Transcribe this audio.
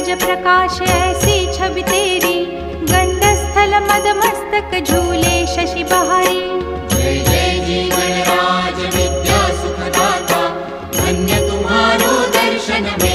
तेज प्रकाश ऐसी छवि तेरी, गंडस्थल मद मस्तक झूले शशि बहारी। जय जय जी गणराज विद्या सुखदाता, धन्य तुम्हारो दर्शन में